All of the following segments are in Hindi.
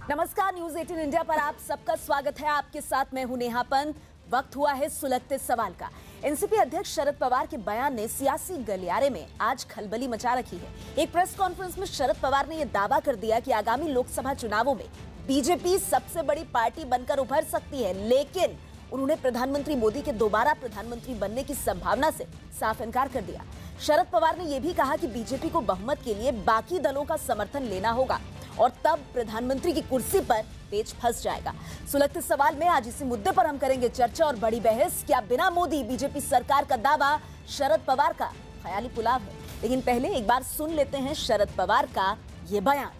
नमस्कार, न्यूज 18 इंडिया पर आप सबका स्वागत है। आपके साथ मैं हूं नेहा पंत। वक्त हुआ है सुलगते सवाल का। एनसीपी अध्यक्ष शरद पवार के बयान ने सियासी गलियारे में आज खलबली मचा रखी है। एक प्रेस कॉन्फ्रेंस में शरद पवार ने यह दावा कर दिया कि आगामी लोकसभा चुनावों में बीजेपी सबसे बड़ी पार्टी बनकर उभर सकती है, लेकिन उन्होंने प्रधानमंत्री मोदी के दोबारा प्रधानमंत्री बनने की संभावना से साफ इनकार कर दिया। शरद पवार ने यह भी कहा कि बीजेपी को बहुमत के लिए बाकी दलों का समर्थन लेना होगा और तब प्रधानमंत्री की कुर्सी पर पेच फंस जाएगा। सुलगते सवाल में आज इसी मुद्दे पर हम करेंगे चर्चा और बड़ी बहस। क्या बिना मोदी बीजेपी सरकार का दावा शरद पवार का ख्याली पुलाव है? लेकिन पहले एक बार सुन लेते हैं शरद पवार का ये बयान।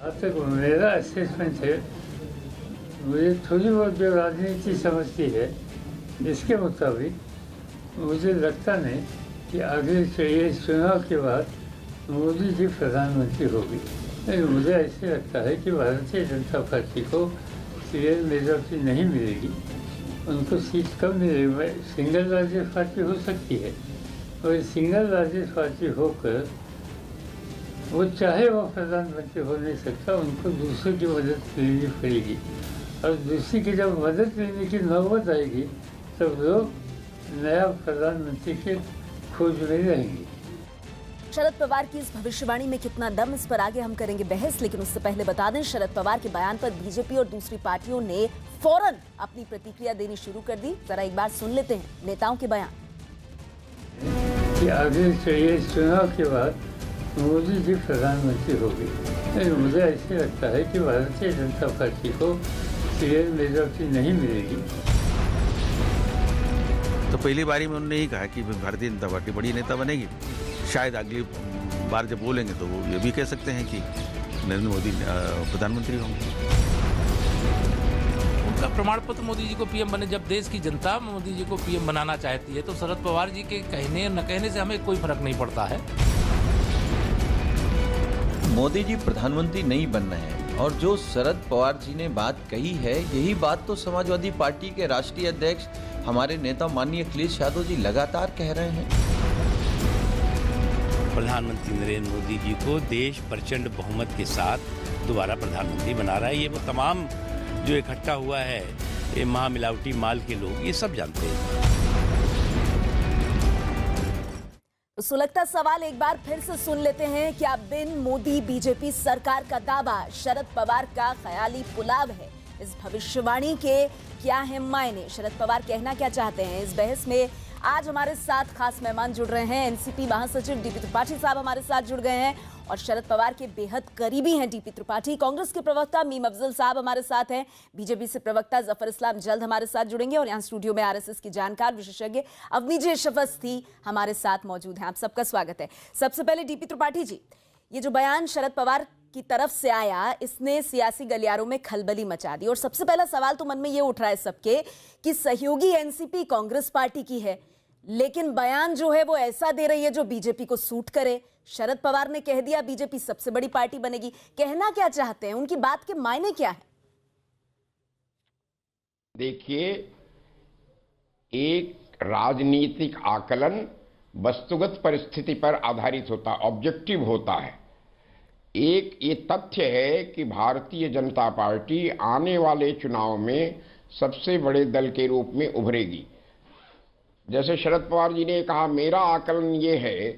अब तक मेरा असेसमेंट है, मुझे थोड़ी बहुत जो राजनीति समझती है, इसके मुताबिक मुझे लगता नहीं कि आगे ये चुनाव के बाद मोदी जी प्रधानमंत्री होगी। लेकिन मुझे ऐसे लगता है कि भारतीय जनता पार्टी को क्लियर मेजॉरिटी नहीं मिलेगी। उनको सीट कम मिलेगी। सिंगल लार्जेस्ट पार्टी हो सकती है और सिंगल लार्जेस्ट पार्टी होकर वो चाहे वो प्रधानमंत्री हो नहीं सकता, उनको दूसरों की मदद लेनी पड़ेगी और दूसरी की जब मदद लेने की नौबत आएगी तब लोग नया प्रधानमंत्री के खोज में रहेंगे। शरद पवार की इस भविष्यवाणी में कितना दम, इस पर आगे हम करेंगे बहस। लेकिन उससे पहले बता दें, शरद पवार के बयान पर बीजेपी और दूसरी पार्टियों ने फौरन अपनी प्रतिक्रिया देनी शुरू कर दी। जरा एक बार सुन लेते हैं नेताओं के बयान। कि आगे ये चुनाव के बाद मोदी जी प्रधानमंत्री होगी। लेकिन मुझे ऐसे लगता है कि भारतीय जनता पार्टी को क्लियर मेजॉरिटी नहीं मिलेगी। तो पहली बारी में उन्होंने ही कहा कि भारतीय जनता पार्टी बड़ी नेता बनेगी। शायद अगली बार जब बोलेंगे तो वो ये भी कह सकते हैं कि नरेंद्र मोदी प्रधानमंत्री होंगे। उनका प्रमाण पत्र मोदी जी को पीएम बने। जब देश की जनता मोदी जी को पीएम बनाना चाहती है तो शरद पवार जी के कहने न कहने से हमें कोई फर्क नहीं पड़ता है। मोदी जी प्रधानमंत्री नहीं बनना है और जो शरद पवार जी ने बात कही है, यही बात तो समाजवादी पार्टी के राष्ट्रीय अध्यक्ष हमारे नेता माननीय अखिलेश यादव जी लगातार कह रहे हैं। प्रधानमंत्री नरेंद्र मोदी जी को देश प्रचंड बहुमत के साथ दोबारा प्रधानमंत्री बना रहा है। ये वो तमाम जो इकट्ठा हुआ है, ये महामिलावटी माल के लोग, ये सब जानते हैं। सुलगता सवाल एक बार फिर से सुन लेते हैं। क्या बिन मोदी बीजेपी सरकार का दावा शरद पवार का ख्याली पुलाव है? इस भविष्यवाणी के क्या है मायने? शरद पवार कहना क्या चाहते हैं? इस बहस में आज हमारे साथ खास मेहमान जुड़ रहे हैं। एनसीपी महासचिव डीपी त्रिपाठी साहब हमारे साथ जुड़ गए हैं और शरद पवार के बेहद करीबी हैं डीपी त्रिपाठी। कांग्रेस के प्रवक्ता मीम अफजल साहब हमारे साथ हैं। बीजेपी से प्रवक्ता जफर इस्लाम जल्द हमारे साथ जुड़ेंगे और यहाँ स्टूडियो में आरएसएस की जानकार विशेषज्ञ अवनीजे शफस्ती हमारे साथ मौजूद हैं। आप सबका स्वागत है। सबसे पहले डीपी त्रिपाठी जी, ये जो बयान शरद पवार की तरफ से आया, इसने सियासी गलियारों में खलबली मचा दी और सबसे पहला सवाल तो मन में ये उठ रहा है सबके कि सहयोगी एनसीपी कांग्रेस पार्टी की है, लेकिन बयान जो है वो ऐसा दे रही है जो बीजेपी को सूट करे। शरद पवार ने कह दिया बीजेपी सबसे बड़ी पार्टी बनेगी। कहना क्या चाहते हैं? उनकी बात के मायने क्या है? देखिए, एक राजनीतिक आकलन वस्तुगत परिस्थिति पर आधारित होता, ऑब्जेक्टिव होता है। एक ये तथ्य है कि भारतीय जनता पार्टी आने वाले चुनाव में सबसे बड़े दल के रूप में उभरेगी। जैसे शरद पवार जी ने कहा, मेरा आकलन ये है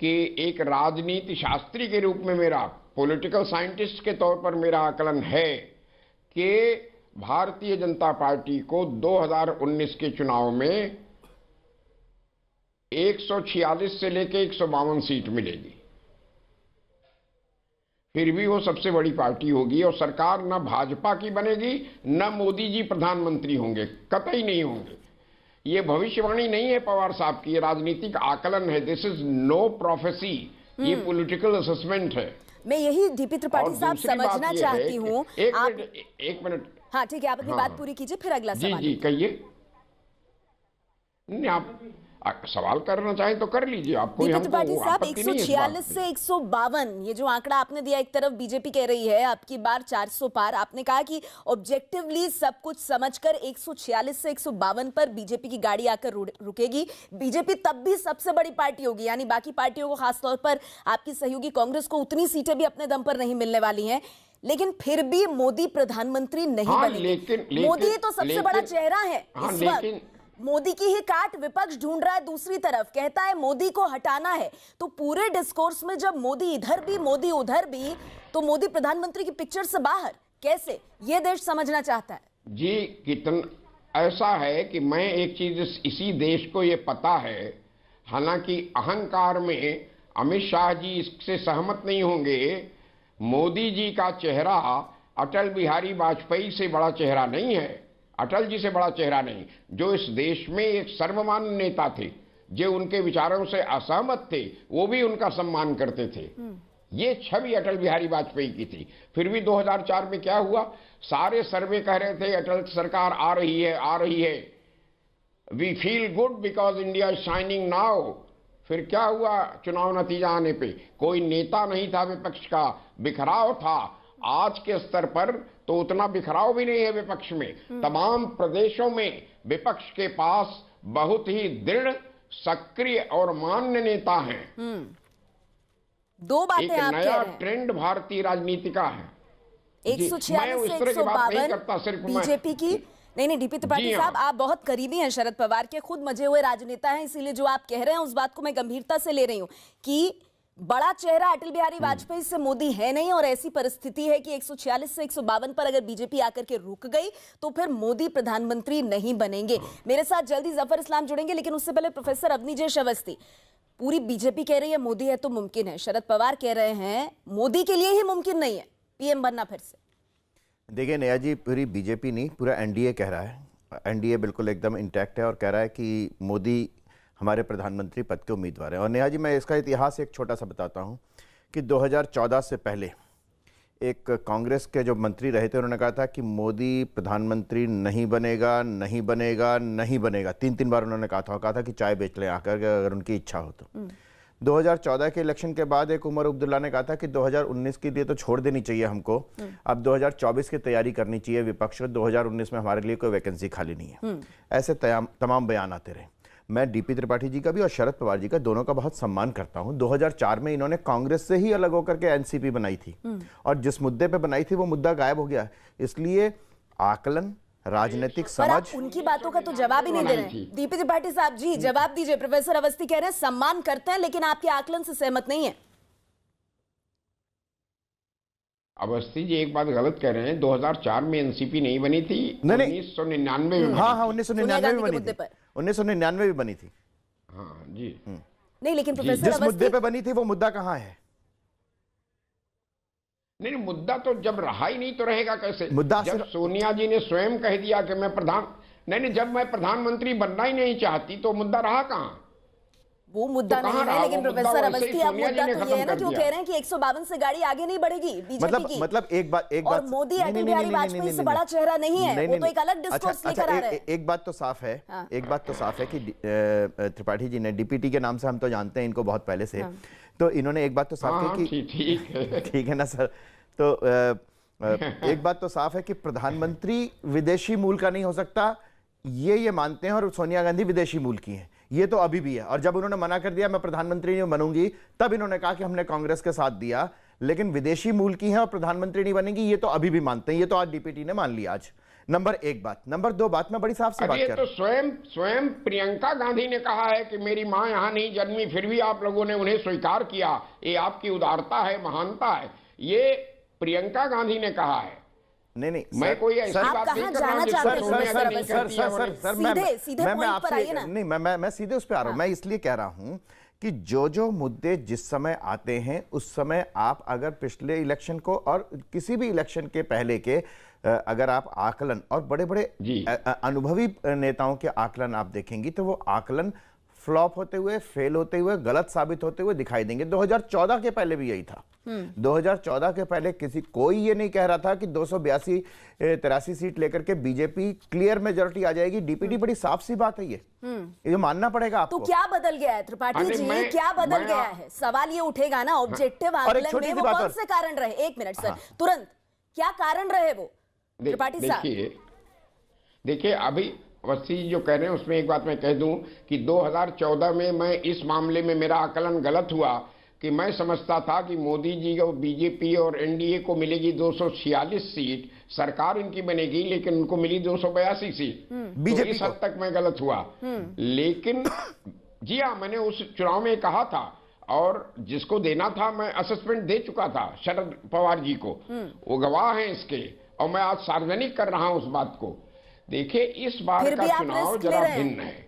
कि एक राजनीति शास्त्री के रूप में, मेरा पॉलिटिकल साइंटिस्ट के तौर पर मेरा आकलन है कि भारतीय जनता पार्टी को 2019 के चुनाव में 146 से लेकर 152 सीट मिलेगी। फिर भी वो सबसे बड़ी पार्टी होगी और सरकार न भाजपा की बनेगी न मोदी जी प्रधानमंत्री होंगे, कतई नहीं होंगे। ये भविष्यवाणी नहीं है पवार साहब की, ये राजनीतिक आकलन है। दिस इज नो प्रोफेसी, ये पॉलिटिकल असेसमेंट है। मैं यही डीपी त्रिपाठी साहब समझना चाहती हूँ। एक मिनट। हाँ ठीक है, आप अपनी बात पूरी कीजिए, फिर अगला सवाल। जी कहिए। नहीं, आप सवाल करना चाहें तो कर लीजिए। आपको त्रिपाठी साहब, 146 से 152 ये जो आंकड़ा आपने दिया, एक तरफ बीजेपी कह रही है आपकी बार 400 पार, आपने कहा कि ऑब्जेक्टिवली सब कुछ समझकर 146 से 152 पर बीजेपी की गाड़ी आकर रुकेगी। बीजेपी तब भी सबसे बड़ी पार्टी होगी, यानी बाकी पार्टियों को, खासतौर पर आपकी सहयोगी कांग्रेस को उतनी सीटें भी अपने दम पर नहीं मिलने वाली हैं। लेकिन फिर भी मोदी प्रधानमंत्री नहीं बनेंगे। लेकिन मोदी तो सबसे बड़ा चेहरा है इस वक्त। मोदी की ही काट विपक्ष ढूंढ रहा है, दूसरी तरफ कहता है मोदी को हटाना है। तो पूरे डिस्कोर्स में जब मोदी इधर भी मोदी उधर भी, तो मोदी प्रधानमंत्री की पिक्चर से बाहर कैसे, ये देश समझना चाहता है। जी, कितना ऐसा है कि मैं एक चीज इसी देश को ये पता है, हालांकि अहंकार में अमित शाह जी इससे सहमत नहीं होंगे, मोदी जी का चेहरा अटल बिहारी वाजपेयी से बड़ा चेहरा नहीं है, अटल जी से बड़ा चेहरा नहीं। जो इस देश में एक सर्वमान्य नेता थे, जो उनके विचारों से असहमत थे वो भी उनका सम्मान करते थे, ये छवि अटल बिहारी वाजपेयी की थी। फिर भी 2004 में क्या हुआ, सारे सर्वे कह रहे थे अटल सरकार आ रही है, आ रही है, we feel good because India is shining now. फिर क्या हुआ, चुनाव नतीजा आने पे कोई नेता नहीं था विपक्ष का, बिखराव था। आज के स्तर पर तो उतना बिखराव भी नहीं है विपक्ष में। तमाम प्रदेशों में विपक्ष के पास बहुत ही दृढ़, सक्रिय और मान्य नेता हैं। दो बातें एक आप कह नया रहे हैं। ट्रेंड भारतीय राजनीति का है। 146 से 152 बीजेपी की नहीं डीपी त्रिपाठी साहब, आप बहुत करीबी हैं शरद पवार के, खुद मजे हुए राजनेता हैं, इसीलिए जो आप कह रहे हैं उस बात को मैं गंभीरता से ले रही हूं कि बड़ा चेहरा अटल बिहारी वाजपेयी से मोदी है नहीं, और ऐसी परिस्थिति है कि 146 से 152 पर अगर बीजेपी आकर के रुक गई तो फिर मोदी प्रधानमंत्री नहीं बनेंगे। मेरे साथ जल्दी जफर इस्लाम जुड़ेंगे, लेकिन उससे पहले प्रोफेसर अवनीजेश अवस्थी, पूरी बीजेपी कह रही है मोदी है तो मुमकिन है, शरद पवार कह रहे हैं मोदी के लिए ही मुमकिन नहीं है पीएम बनना फिर से। देखिए नेहा जी, पूरी बीजेपी नहीं, पूरा एनडीए कह रहा है। एनडीए बिल्कुल एकदम इंटैक्ट है और कह रहा है कि मोदी हमारे प्रधानमंत्री पद के उम्मीदवार हैं। और नेहा जी, मैं इसका इतिहास एक छोटा सा बताता हूं कि 2014 से पहले एक कांग्रेस के जो मंत्री रहे थे, उन्होंने कहा था कि मोदी प्रधानमंत्री नहीं बनेगा, नहीं बनेगा, नहीं बनेगा। 3 बार उन्होंने कहा था कि चाय बेच लें आकर अगर उनकी इच्छा हो तो। 2014 के इलेक्शन के बाद एक उमर अब्दुल्ला ने कहा था कि 2019 के लिए तो छोड़ देनी चाहिए हमको, अब 2024 की तैयारी करनी चाहिए विपक्ष को, 2019 में हमारे लिए कोई वैकेंसी खाली नहीं है। ऐसे तमाम बयान आते रहे। मैं डीपी त्रिपाठी जी का भी और शरद पवार जी का दोनों का बहुत सम्मान करता हूं। 2004 में इन्होंने कांग्रेस से ही अलग होकर के एनसीपी बनाई थी, और जिस मुद्दे पे बनाई थी वो मुद्दा गायब हो गया। इसलिए आकलन, राजनीतिक समझ, उनकी बातों का तो जवाब ही नहीं दे रहे। डीपी त्रिपाठी साहब जी जवाब दीजिए। प्रोफेसर अवस्थी कह रहे हैं सम्मान करते हैं लेकिन आपके आकलन से सहमत नहीं है। अवस्थी जी एक बात गलत कह रहे हैं, 2004 में एनसीपी नहीं बनी थी, 1999 में। हाँ 1999 में बनी थी, 1999 में बनी थी। हाँ जी। नहीं लेकिन प्रोफेसर जिस मुद्दे पे बनी थी वो मुद्दा कहाँ है? नहीं, मुद्दा तो जब रहा ही नहीं तो रहेगा कैसे? मुद्दा जब सोनिया जी ने स्वयं कह दिया कि मैं जब मैं प्रधानमंत्री बनना ही नहीं चाहती तो मुद्दा रहा कहाँ? वो मुद्दा तो नहीं है। लेकिन प्रोफेसर अवस्थी, अब मुद्दा तो ये है ना, क्यों कह रहे हैं कि 152 से गाड़ी आगे नहीं बढ़ेगी बीजेपी की। मतलब एक बात और मोदी अटल बिहारी वाजपेयी से बड़ा चेहरा नहीं है, वो तो एक अलग डिस्कोर्स लेकर आ रहे हैं। एक बात तो साफ है, एक बात तो साफ है कि त्रिपाठी जी ने, डीपीटी के नाम से हम तो जानते हैं इनको बहुत पहले से, तो इन्होंने एक बात तो साफ की कि ठीक है ना सर, तो एक बात तो साफ है कि प्रधानमंत्री विदेशी मूल का नहीं हो सकता, ये मानते हैं, और सोनिया गांधी विदेशी मूल की हैं, ये तो अभी भी है। और जब उन्होंने मना कर दिया मैं प्रधानमंत्री नहीं बनूंगी, तब इन्होंने कहा कि हमने कांग्रेस के साथ दिया, लेकिन विदेशी मूल की हैं और प्रधानमंत्री नहीं बनेंगी, ये तो अभी भी मानते हैं। ये तो आज डीपीटी ने मान लिया आज। नंबर 1 बात। नंबर 2 बात, मैं बड़ी साफ सी बात कर रहा हूं। तो स्वयं प्रियंका गांधी ने कहा है कि मेरी मां यहां नहीं जन्मी, फिर भी आप लोगों ने उन्हें स्वीकार किया, ये आपकी उदारता है, महानता है, ये प्रियंका गांधी ने कहा है। नहीं मैं कोई ऐसी बात नहीं कर रहा हूं मैं सीधे उस पर आ रहा हूं। मैं इसलिए कह रहा हूं कि जो मुद्दे जिस समय आते हैं उस समय आप अगर पिछले इलेक्शन को और किसी भी इलेक्शन के पहले के अगर आप आकलन और बड़े बड़े अनुभवी नेताओं के आकलन आप देखेंगी तो वो आकलन फ्लॉप होते हुए, फेल होते हुए, गलत साबित होते हुए दिखाई देंगे। 2014 के पहले भी यही था। 2014 के पहले कोई ये नहीं कह रहा था कि 282-83 सीट लेकर के बीजेपी क्लियर मेजॉरिटी आ जाएगी। डीपीटी बड़ी साफ सी बात है, ये मानना पड़ेगा आपको। तो क्या बदल गया है त्रिपाठी जी, क्या बदल गया है? सवाल ये उठेगा ना, ऑब्जेक्टिव आकलन में वो कौन से कारण रहे? 1 मिनट सर, तुरंत, क्या कारण रहे वो त्रिपाठी साहब? देखिए अभी अवस्थी जी जो कह रहे हैं उसमें एक बात मैं कह दूं कि 2014 में मैं इस मामले में मेरा आकलन गलत हुआ। कि मैं समझता था कि मोदी जी और बीजेपी और एनडीए को मिलेगी 246 सीट, सरकार इनकी बनेगी, लेकिन उनको मिली 282 सीट। तो इस हद तक मैं गलत हुआ। लेकिन जी हाँ, मैंने उस चुनाव में कहा था, और जिसको देना था मैं असेसमेंट दे चुका था शरद पवार जी को, वो गवाह हैं इसके, और मैं आज सार्वजनिक कर रहा हूं उस बात को। देखिए, इस बार का चुनाव जरा भिन्न है।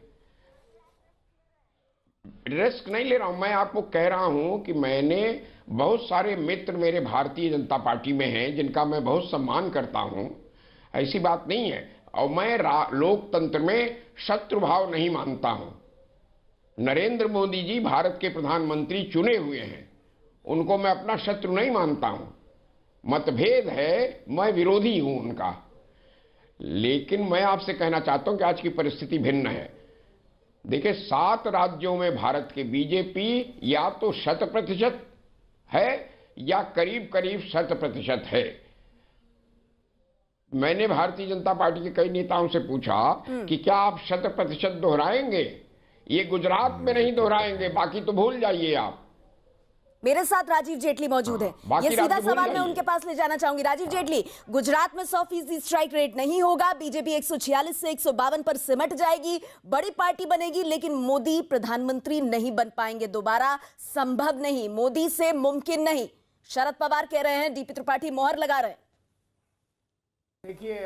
रिस्क नहीं ले रहा हूं, मैं आपको कह रहा हूं कि मैंने बहुत सारे मित्र मेरे भारतीय जनता पार्टी में हैं जिनका मैं बहुत सम्मान करता हूं, ऐसी बात नहीं है। और मैं लोकतंत्र में शत्रु भाव नहीं मानता हूं। नरेंद्र मोदी जी भारत के प्रधानमंत्री चुने हुए हैं, उनको मैं अपना शत्रु नहीं मानता हूं। मतभेद है, मैं विरोधी हूं उनका। लेकिन मैं आपसे कहना चाहता हूं कि आज की परिस्थिति भिन्न है। देखिए, 7 राज्यों में भारत के बीजेपी या तो 100% है या करीब करीब 100% है। मैंने भारतीय जनता पार्टी के कई नेताओं से पूछा कि क्या आप 100% दोहराएंगे? ये गुजरात में नहीं दोहराएंगे, बाकी तो भूल जाइए आप। मेरे साथ राजीव जेटली मौजूद है। ये सीधा सवाल मैं उनके पास ले जाना चाहूंगी। राजीव जेटली, गुजरात में 100% स्ट्राइक रेट नहीं होगा, बीजेपी 146 से 152 पर सिमट जाएगी, बड़ी पार्टी बनेगी, लेकिन मोदी प्रधानमंत्री नहीं बन पाएंगे दोबारा, संभव नहीं, मोदी से मुमकिन नहीं, शरद पवार कह रहे हैं, डीपी त्रिपाठी मोहर लगा रहे हैं। देखिए,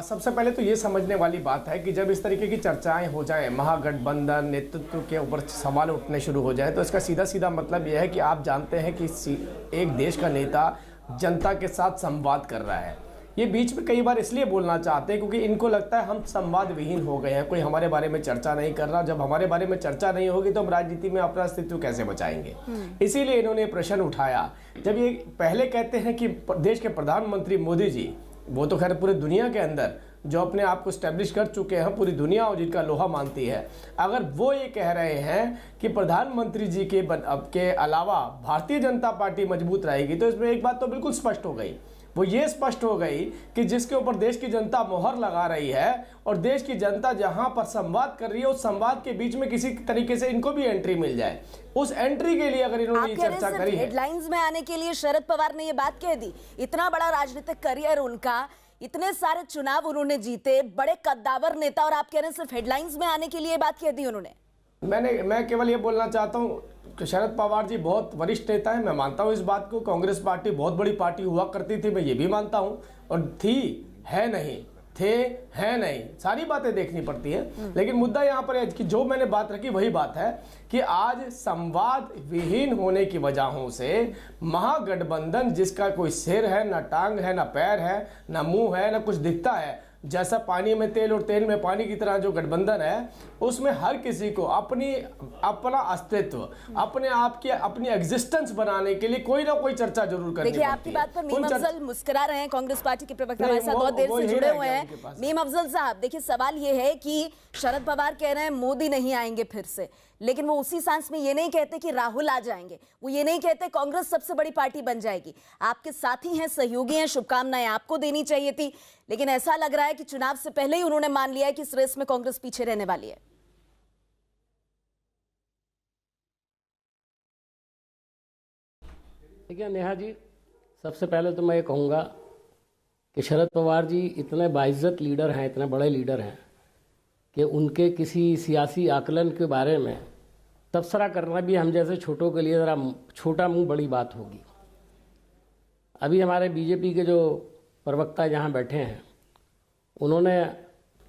सबसे पहले तो ये समझने वाली बात है कि जब इस तरीके की चर्चाएं हो जाएं, महागठबंधन नेतृत्व के ऊपर सवाल उठने शुरू हो जाए, तो इसका सीधा सीधा मतलब यह है कि आप जानते हैं कि एक देश का नेता जनता के साथ संवाद कर रहा है। ये बीच में कई बार इसलिए बोलना चाहते हैं क्योंकि इनको लगता है हम संवाद विहीन हो गए हैं, कोई हमारे बारे में चर्चा नहीं कर रहा। जब हमारे बारे में चर्चा नहीं होगी तो हम राजनीति में अपना अस्तित्व कैसे बचाएंगे? इसीलिए इन्होंने प्रश्न उठाया। जब ये पहले कहते हैं कि देश के प्रधानमंत्री मोदी जी, वो तो खैर पूरे दुनिया के अंदर जो अपने आप को स्टैब्लिश कर चुके हैं, पूरी दुनिया और जिनका लोहा मानती है, अगर वो ये कह रहे हैं कि प्रधानमंत्री जी के अलावा भारतीय जनता पार्टी मजबूत रहेगी, तो इसमें एक बात तो बिल्कुल स्पष्ट हो गई। वो ये स्पष्ट हो गई कि जिसके ऊपर देश की जनता मोहर लगा रही है और देश की जनता जहां पर संवाद कर रही है, उस संवाद के बीच में किसी तरीके से इनको भी एंट्री मिल जाए, उस एंट्री के लिए अगर इन्होंने ये चर्चा करी है, हेडलाइंस में आने के लिए शरद पवार ने ये बात कह दी। इतना बड़ा राजनीतिक करियर उनका, इतने सारे चुनाव उन्होंने जीते, बड़े कद्दावर नेता, और आप कह रहे हैं सिर्फ हेडलाइंस में आने के लिए बात कह दी उन्होंने। मैं केवल ये बोलना चाहता हूँ कि शरद पवार जी बहुत वरिष्ठ नेता है, मैं मानता हूँ इस बात को। कांग्रेस पार्टी बहुत बड़ी पार्टी हुआ करती थी, मैं ये भी मानता हूँ, और थी, है नहीं, थे, है नहीं, सारी बातें देखनी पड़ती है। लेकिन मुद्दा यहाँ पर है कि जो मैंने बात रखी वही बात है कि आज संवाद विहीन होने की वजहों से महागठबंधन, जिसका कोई सिर है, ना टांग है, ना पैर है, ना मुंह है, ना कुछ दिखता है, जैसा पानी में तेल और तेल में पानी की तरह जो गठबंधन है, उसमें हर किसी को अपना अस्तित्व, अपने आप की अपनी एग्जिस्टेंस बनाने के लिए कोई ना कोई चर्चा जरूर करनी पड़ती है। देखिए, आपकी बात पर मीम अफजल मुस्कुरा रहे हैं, कांग्रेस पार्टी के प्रवक्ता हमारे साथ बहुत देर से जुड़े हुए हैं। मीम अफजल साहब, देखिए सवाल ये है कि शरद पवार कह रहे हैं मोदी नहीं आएंगे फिर से, लेकिन वो उसी सांस में ये नहीं कहते कि राहुल आ जाएंगे, वो ये नहीं कहते कांग्रेस सबसे बड़ी पार्टी बन जाएगी। आपके साथी हैं, सहयोगी हैं, शुभकामनाएं आपको देनी चाहिए थी, लेकिन ऐसा लग रहा है कि चुनाव से पहले ही उन्होंने मान लिया है कि इस रेस में कांग्रेस पीछे रहने वाली है। देखिए नेहा जी, सबसे पहले तो मैं ये कहूँगा कि शरद पवार जी इतने बाइज्जत लीडर हैं, इतने बड़े लीडर हैं कि उनके किसी सियासी आकलन के बारे में तबसरा करना भी हम जैसे छोटों के लिए ज़रा छोटा मुंह बड़ी बात होगी। अभी हमारे बीजेपी के जो प्रवक्ता यहाँ बैठे हैं, उन्होंने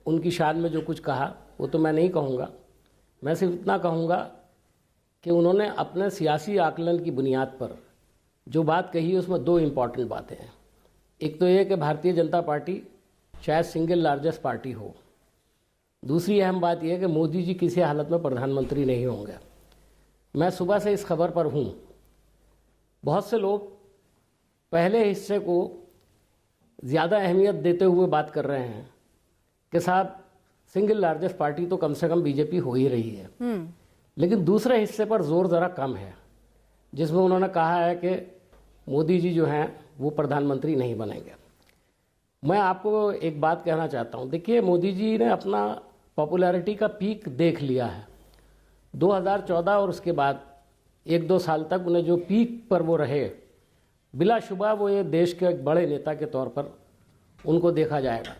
उनकी शान में जो कुछ कहा वो तो मैं नहीं कहूँगा, मैं सिर्फ इतना कहूँगा कि उन्होंने अपने सियासी आकलन की बुनियाद पर जो बात कही है उसमें दो इम्पॉर्टेंट बातें हैं। एक तो ये कि भारतीय जनता पार्टी शायद सिंगल लार्जेस्ट पार्टी हो, दूसरी अहम बात यह है कि मोदी जी किसी हालत में प्रधानमंत्री नहीं होंगे। मैं सुबह से इस खबर पर हूँ। बहुत से लोग पहले हिस्से को ज़्यादा अहमियत देते हुए बात कर रहे हैं कि साहब सिंगल लार्जेस्ट पार्टी तो कम से कम बीजेपी हो ही रही है, लेकिन दूसरे हिस्से पर जोर ज़रा कम है, जिसमें उन्होंने कहा है कि मोदी जी जो हैं वो प्रधानमंत्री नहीं बनेंगे। मैं आपको एक बात कहना चाहता हूँ। देखिए, मोदी जी ने अपना पॉपुलैरिटी का पीक देख लिया है 2014 और उसके बाद 1-2 साल तक उन्हें जो पीक पर वो रहे, बिलाशुबा वो ये देश के एक बड़े नेता के तौर पर उनको देखा जाएगा।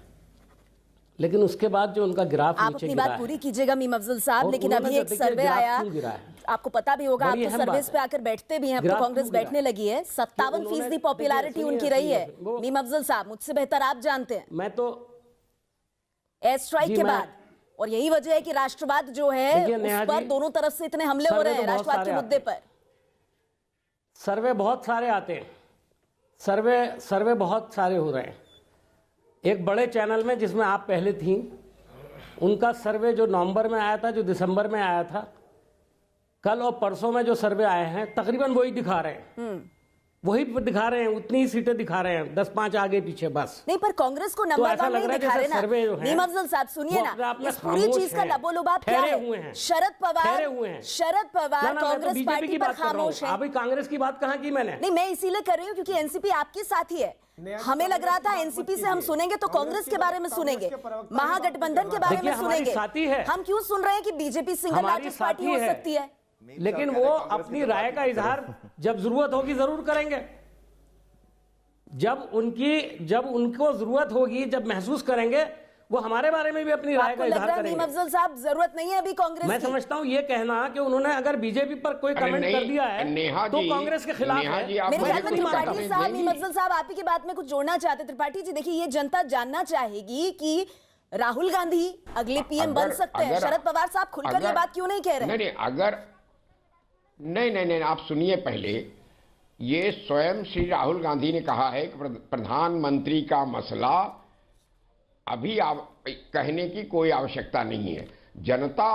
लेकिन उसके बाद जो उनका ग्राफ आप नीचे अपनी गिरा बात है, पूरी कीजिएगा मीम अफजल साहब, और लेकिन उन्होंने अभी एक देखिए सर्वे ग्राफ आया, क्यों गिरा है? आपको पता भी होगा, आप बड़ी तो अहम सर्विस बात पे है। आकर बैठते भी हैं, अब तो ग्राफ कांग्रेस क्यों गिरा बैठने लगी है, 57% पॉपुलैरिटी उनकी रही है। मीम अफजल साहब, मुझसे बेहतर आप जानते हैं, मैं तो एयर स्ट्राइक के बाद, और यही वजह है कि राष्ट्रवाद जो है उस पर दोनों तरफ से इतने हमले हो रहे हैं राष्ट्रवाद के मुद्दे पर। सर्वे बहुत सारे आते हैं, सर्वे बहुत सारे हो रहे हैं। एक बड़े चैनल में जिसमें आप पहले थी, उनका सर्वे जो नवंबर में आया था, जो दिसंबर में आया था, कल और परसों में जो सर्वे आए हैं तकरीबन वही दिखा रहे हैं, वही दिखा रहे हैं, उतनी ही सीटें दिखा रहे हैं, 10-5 आगे पीछे बस। नहीं, पर कांग्रेस को नंबर वन नहीं दिखा रहे ना। मीम अफजल साहब सुनिए ना, इस पूरी चीज का लबोलुबाब क्या है? शरद पवार कांग्रेस पार्टी पर खामोश है। अभी कांग्रेस की बात कहाँ की मैंने? नहीं, मैं इसीलिए कर रही हूँ क्योंकि एनसीपी आपके साथ ही है। हमें लग रहा था एनसीपी से हम सुनेंगे तो कांग्रेस के बारे में सुनेंगे, महागठबंधन के बारे में सुनेंगे। हम क्यों सुन रहे हैं कि बीजेपी सिंगल लार्जेस्ट पार्टी हो सकती है? लेकिन वो अपनी राय का इजहार जब जरूरत होगी जरूर करेंगे। जब उनको जरूरत होगी, जब महसूस करेंगे, वो हमारे बारे में भी अपनी राय का इजहार करेंगे। मीम अफजल साहब, जरूरत नहीं है अभी कांग्रेस मैं समझता हूँ ये कहना कि उन्होंने अगर बीजेपी पर कोई कमेंट कर दिया है तो कांग्रेस के खिलाफ है। मेरे ख्याल में त्रिपाठी साहब, मीम अफजल साहब आप ही की बात में कुछ जोड़ना चाहते। त्रिपाठी जी देखिए, ये जनता जानना चाहेगी कि राहुल गांधी अगले पीएम बन सकते हैं। शरद पवार साहब खुलकर ये बात क्यों नहीं कह रहे? नहीं, आप सुनिए पहले। ये स्वयं श्री राहुल गांधी ने कहा है कि प्रधानमंत्री का मसला अभी कहने की कोई आवश्यकता नहीं है। जनता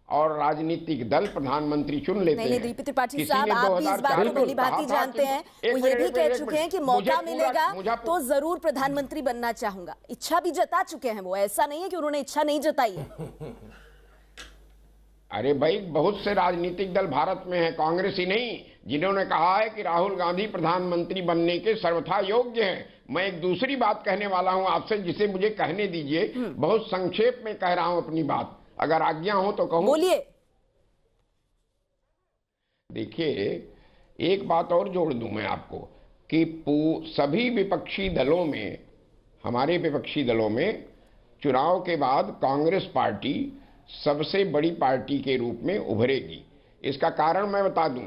और राजनीतिक दल प्रधानमंत्री चुन लेते हैं। नहीं, त्रिपाठी साहब, आप भी इस बात को भली भांति जानते हैं। वो ये भी कह चुके हैं कि मौका मिलेगा तो जरूर प्रधानमंत्री बनना चाहूंगा। इच्छा भी जता चुके हैं वो, ऐसा नहीं है कि उन्होंने इच्छा नहीं जताई है। अरे भाई, बहुत से राजनीतिक दल भारत में हैं, कांग्रेस ही नहीं, जिन्होंने कहा है कि राहुल गांधी प्रधानमंत्री बनने के सर्वथा योग्य हैं। मैं एक दूसरी बात कहने वाला हूं आपसे, जिसे मुझे कहने दीजिए। बहुत संक्षेप में कह रहा हूं अपनी बात, अगर आज्ञा हो तो कहूं। बोलिए। देखिए, एक बात और जोड़ दूं मैं आपको कि सभी विपक्षी दलों में, हमारे विपक्षी दलों में चुनाव के बाद कांग्रेस पार्टी सबसे बड़ी पार्टी के रूप में उभरेगी। इसका कारण मैं बता दूं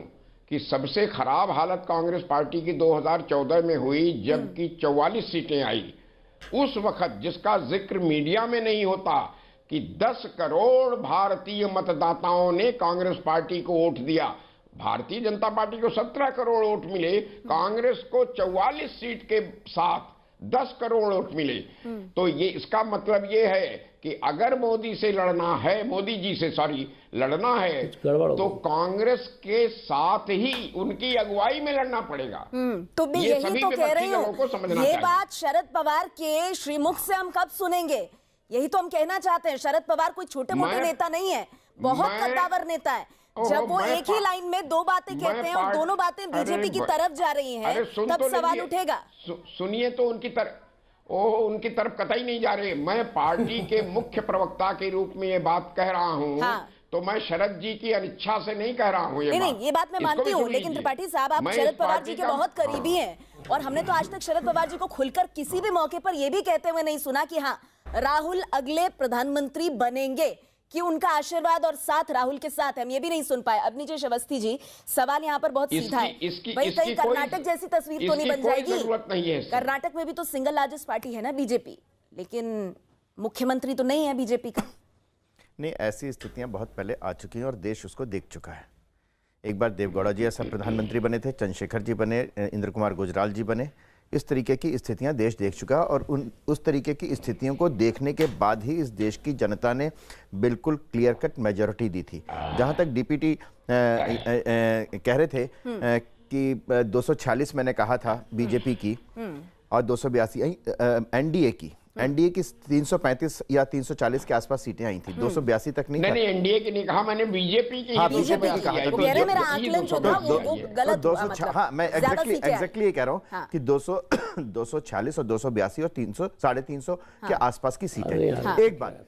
कि सबसे खराब हालत कांग्रेस पार्टी की 2014 में हुई, जबकि 44 सीटें आई। उस वक्त जिसका जिक्र मीडिया में नहीं होता कि 10 करोड़ भारतीय मतदाताओं ने कांग्रेस पार्टी को वोट दिया। भारतीय जनता पार्टी को 17 करोड़ वोट मिले, कांग्रेस को 44 सीट के साथ 10 करोड़ वोट मिले। तो ये इसका मतलब ये है कि अगर मोदी से लड़ना है, मोदी जी से लड़ना है, तो कांग्रेस के साथ ही उनकी अगुवाई में लड़ना पड़ेगा। तो मैं यही तो कह रही हूँ, ये बात शरद पवार के श्रीमुख से हम कब सुनेंगे? यही तो हम कहना चाहते हैं। शरद पवार कोई छोटे मोटे नेता नहीं है, बहुत कद्दावर नेता है। जब वो एक ही लाइन में दो बातें कहते हैं और दोनों बातें बीजेपी की तरफ जा रही हैं, तब सवाल उठेगा। सुनिए तो उनकी तरफ कतई नहीं जा रहे। मैं पार्टी के मुख्य प्रवक्ता के रूप में ये बात कह रहा हूँ। हाँ। तो मैं शरद जी की अनिच्छा से नहीं कह रहा हूँ। ये बात मैं मानती हूँ, लेकिन त्रिपाठी साहब, आप शरद पवार जी के बहुत करीबी हैं, और हमने तो आज तक शरद पवार जी को खुलकर किसी भी मौके पर यह भी कहते हुए नहीं सुना कि हाँ, राहुल अगले प्रधानमंत्री बनेंगे, कि उनका आशीर्वाद और साथ राहुल के साथ है। हम ये भी नहीं सुन पाए। अब नीचे अवस्थी जी, सवाल यहाँ पर बहुत सीधा है, भाई कहीं कर्नाटक जैसी तस्वीर तो नहीं बन जाएगी? कर्नाटक में भी तो सिंगल लार्जेस्ट पार्टी है ना बीजेपी, लेकिन मुख्यमंत्री तो नहीं है बीजेपी का। नहीं, ऐसी स्थितियां बहुत पहले आ चुकी हैं और देश उसको देख चुका है। एक बार देवगौड़ा जी ऐसा प्रधानमंत्री बने थे, चंद्रशेखर जी बने, इंद्र कुमार गुजराल जी बने। इस तरीके की स्थितियां देश देख चुका है, और उस तरीके की स्थितियों को देखने के बाद ही इस देश की जनता ने बिल्कुल क्लियर कट मेजॉरिटी दी थी। जहां तक डीपीटी कह रहे थे कि 246 मैंने कहा था बीजेपी की और 282 एनडीए की 335 या 340 के आसपास सीटें आई थी, 282 तक नहीं। नहीं, एनडीए की नहीं कहा मैंने, बीजेपी की। हाँ, बीजेपी की कहा। वो कह रहे मेरा आकलन जो था वो गलत हुआ, मतलब। हाँ, मैं एग्जैक्टली ये कह रहा हूँ कि 246 और 282 और 300 350 के आसपास की सीटें। एक बात।